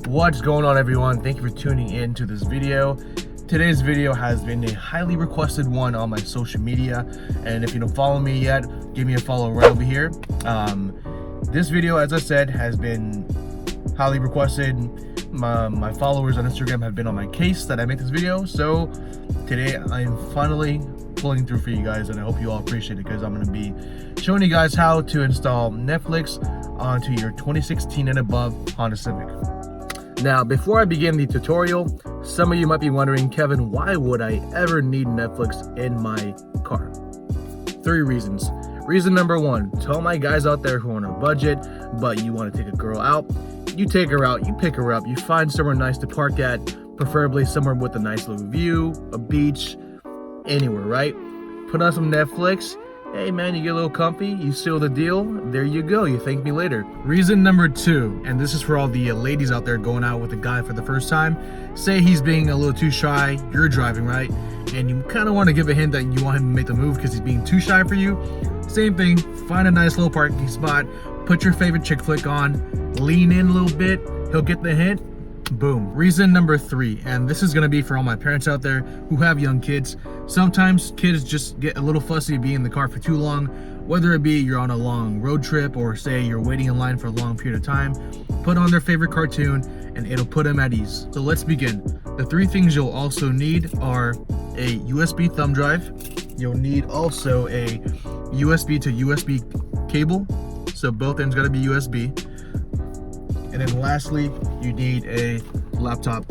What's going on, everyone? Thank you for tuning in to this video. Today's video has been a highly requested one on my social media, and if you don't follow me yet, give me a follow right over here. This video, as I said, has been highly requested. My followers on Instagram have been on my case that I make this video, so today I'm finally pulling through for you guys, and I hope you all appreciate it, because I'm going to be showing you guys how to install Netflix onto your 2016 and above Honda Civic. Now, before I begin the tutorial, some of you might be wondering, Kevin, why would I ever need Netflix in my car? 3 reasons. Reason number 1, to all my guys out there who are on a budget, but you want to take a girl out, you take her out, you pick her up, you find somewhere nice to park at, preferably somewhere with a nice little view, a beach, anywhere, right? Put on some Netflix. Hey man, you get a little comfy, you seal the deal, there you go, you thank me later. Reason number 2, and this is for all the ladies out there going out with a guy for the first time. Say he's being a little too shy, you're driving, right? And you kind of want to give a hint that you want him to make the move because he's being too shy for you. Same thing, find a nice little parking spot, put your favorite chick flick on, lean in a little bit, he'll get the hint, boom. Reason number 3, and this is going to be for all my parents out there who have young kids. Sometimes kids just get a little fussy being in the car for too long, whether it be you're on a long road trip or say you're waiting in line for a long period of time. Put on their favorite cartoon and it'll put them at ease. So let's begin. The 3 things you'll also need are a USB thumb drive. You'll need also a USB to USB cable, so both ends got to be USB. And then lastly, you need a laptop.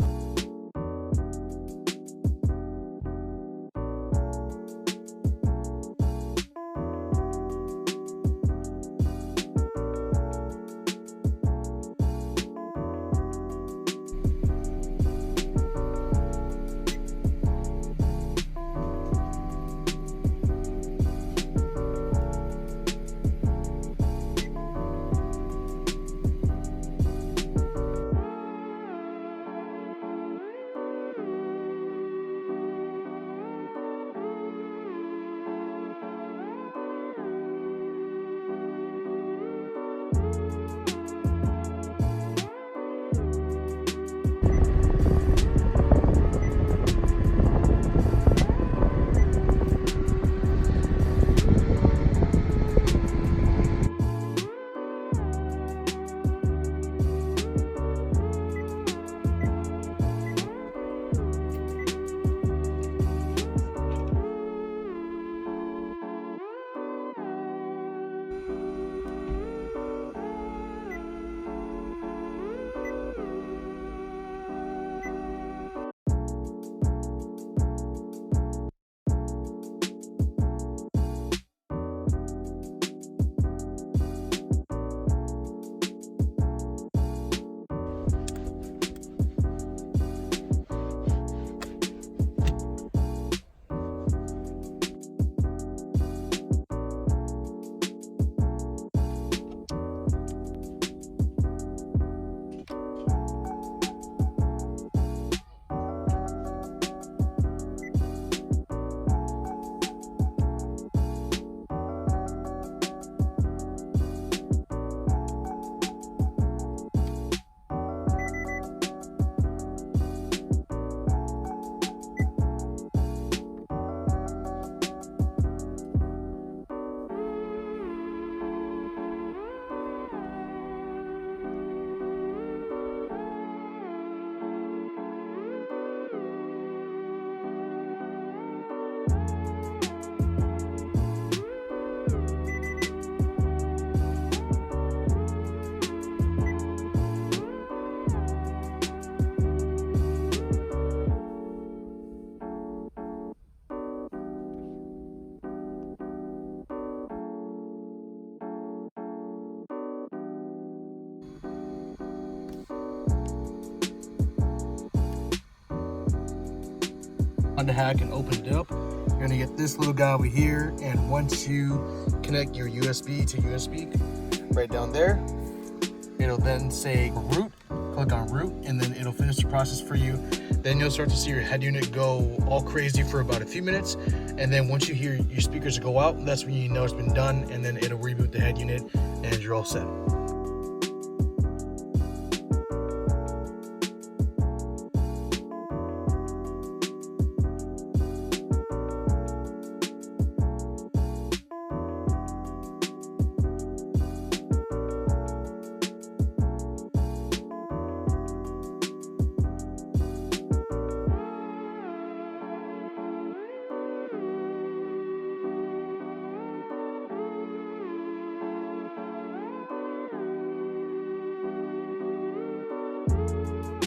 HondaHack and open it up. You're gonna get this little guy over here, and once you connect your USB to USB right down there, it'll then say root. Click on root, and then it'll finish the process for you. Then you'll start to see your head unit go all crazy for about a few minutes, and then once you hear your speakers go out, that's when you know it's been done, and then it'll reboot the head unit and you're all set.